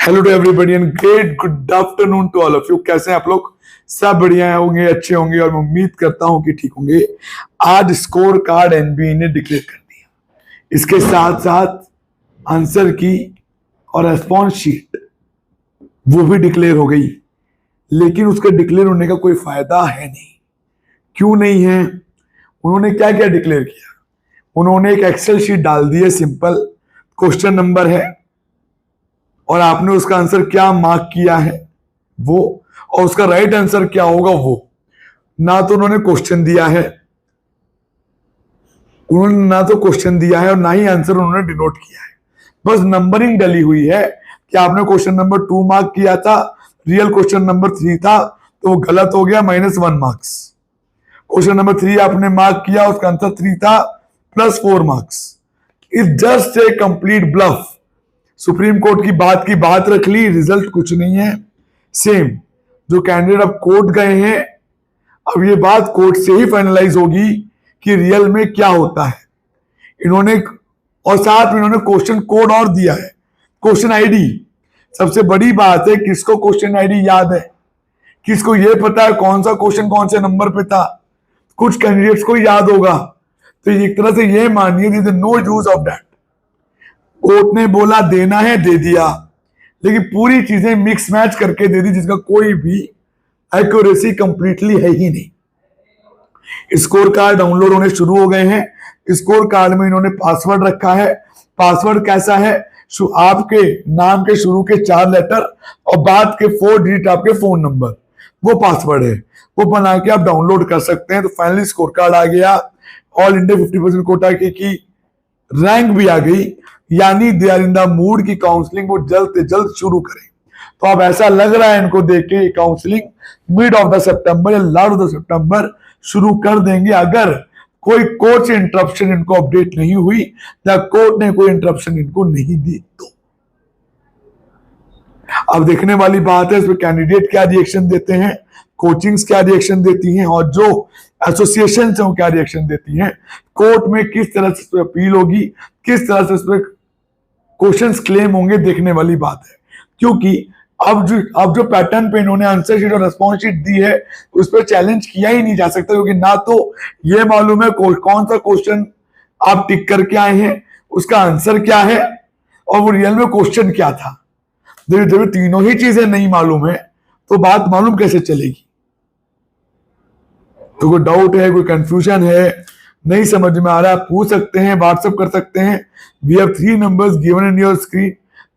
Hello to everybody and great good afternoon to all of you. कैसे हैं आप लोग? सब बढ़िया होंगे, अच्छे होंगे और मैं उम्मीद करता हूं कि ठीक होंगे। आज स्कोर कार्ड एनबीए ने डिक्लेयर कर दिया, इसके साथ साथ आंसर की और रेस्पॉन्स शीट वो भी डिक्लेयर हो गई, लेकिन उसके डिक्लेयर होने का कोई फायदा है नहीं। क्यों नहीं है? उन्होंने क्या क्या डिक्लेयर किया? उन्होंने एक एक्सेल शीट डाल दी है, सिंपल क्वेश्चन नंबर है और आपने उसका आंसर क्या मार्क किया है वो, और उसका राइट आंसर क्या होगा वो। ना तो उन्होंने क्वेश्चन दिया है, और ना ही आंसर उन्होंने डिनोट किया है। बस नंबरिंग डली हुई है कि आपने क्वेश्चन नंबर 2 मार्क किया था, रियल क्वेश्चन नंबर 3 था तो वो गलत हो गया, -1 मार्क्स। क्वेश्चन नंबर 3 आपने मार्क किया, उसका आंसर 3 था, +4 marks. It's just a complete bluff. Supreme court की बात रख ली, रिजल्ट कुछ नहीं है सेम। जो कैंडिडेट अब कोर्ट गए हैं, अब ये बात कोर्ट से ही फाइनलाइज होगी कि रियल में क्या होता है। इन्होंने और साथ में इन्होंने क्वेश्चन कोड और दिया है, क्वेश्चन आईडी। सबसे बड़ी बात है, किसको क्वेश्चन आईडी याद है? किसको ये पता है कौन सा क्वेश्चन कौन से नंबर पे था? कुछ कैंडिडेट्स को याद होगा। तो एक तरह से ये मानिए no use of that. Court ने बोला देना है, दे दिया, लेकिन पूरी चीजें मिक्स मैच करके दे दी, जिसका कोई भी एक्यूरेसी कंप्लीटली है ही नहीं। स्कोर कार्ड डाउनलोड होने शुरू हो गए हैं। स्कोर कार्ड में इन्होंने पासवर्ड रखा है। पासवर्ड कैसा है? आपके नाम के शुरू के 4 लेटर और बाद के 4 डिजिट आपके फोन नंबर, वो पासवर्ड है। वो बना के आप डाउनलोड कर सकते हैं। तो फाइनली स्कोर कार्ड आ गया। ऑल इंडिया 50% कोटा की रैंक भी आ गई, यानी they are in the mood की काउंसलिंग वो जल्द से जल्द शुरू करें। तो अब ऐसा लग रहा है इनको देख के counselling mid of the September या लास्ट ऑफ द सितंबर शुरू कर देंगे, अगर कोई कोर्ट से इंटरप्शन इनको अपडेट नहीं हुई या कोर्ट ने कोई इंटरप्शन इनको नहीं दी तो। अब देखने वाली बात है इसमें कैंडिडेट क्या रिएक्शन देते हैं, कोचिंग्स क्या रिएक्शन देती हैं और जो एसोसिएशन है वो क्या रिएक्शन देती हैं। कोर्ट में किस तरह से अपील होगी, किस तरह से इस पर क्वेश्चंस क्लेम होंगे, देखने वाली बात है। क्योंकि अब जो पैटर्न पे इन्होंने आंसर शीट और रेस्पॉन्स शीट दी है उस पर चैलेंज किया ही नहीं जा सकता, क्योंकि ना तो ये मालूम है कौन सा क्वेश्चन आप टिक करके आए हैं, उसका आंसर क्या है और वो रियल में क्वेश्चन क्या था। जब तीनों ही चीजें नहीं मालूम है तो बात मालूम कैसे चलेगी? तो कोई डाउट है, कोई कंफ्यूजन है, नहीं समझ में आ रहा है, पूछ सकते हैं, व्हाट्सएप कर सकते हैं। We have 3 numbers given in your screen.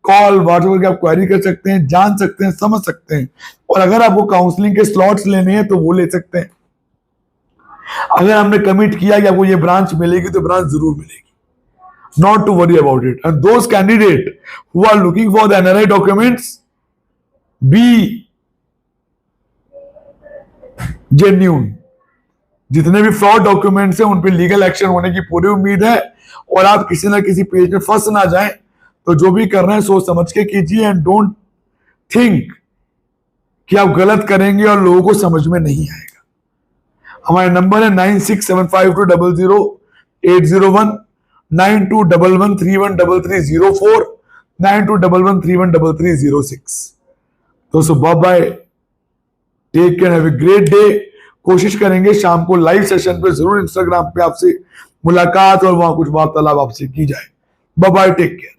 Call WhatsApp करके आप क्वेरी कर सकते हैं, जान सकते हैं, समझ सकते हैं। और अगर आपको काउंसलिंग के स्लॉट्स लेने हैं तो वो ले सकते हैं। अगर हमने कमिट किया कि आपको ये ब्रांच मिलेगी तो ब्रांच जरूर मिलेगी। Not to worry about it. And those candidate who are looking for the NRI documents, be genuine. जितने भी फ्रॉड डॉक्यूमेंट्स हैं उन पे लीगल एक्शन होने की पूरी उम्मीद है। और आप किसी ना किसी पेज में फंस ना जाएं, तो जो भी कर रहे हैं सोच समझ के कीजिए एंड डोंट थिंक कि आप गलत करेंगे और लोगों को समझ में नहीं आएगा। हमारे नंबर है 9675200801, 9211313304, 9211313306। दोस्तों bye bye, take care, have a great day. कोशिश करेंगे शाम को लाइव सेशन पे जरूर इंस्टाग्राम पे आपसे मुलाकात और वहां कुछ वार्तालाप आपसे की जाए। Bye bye, take care.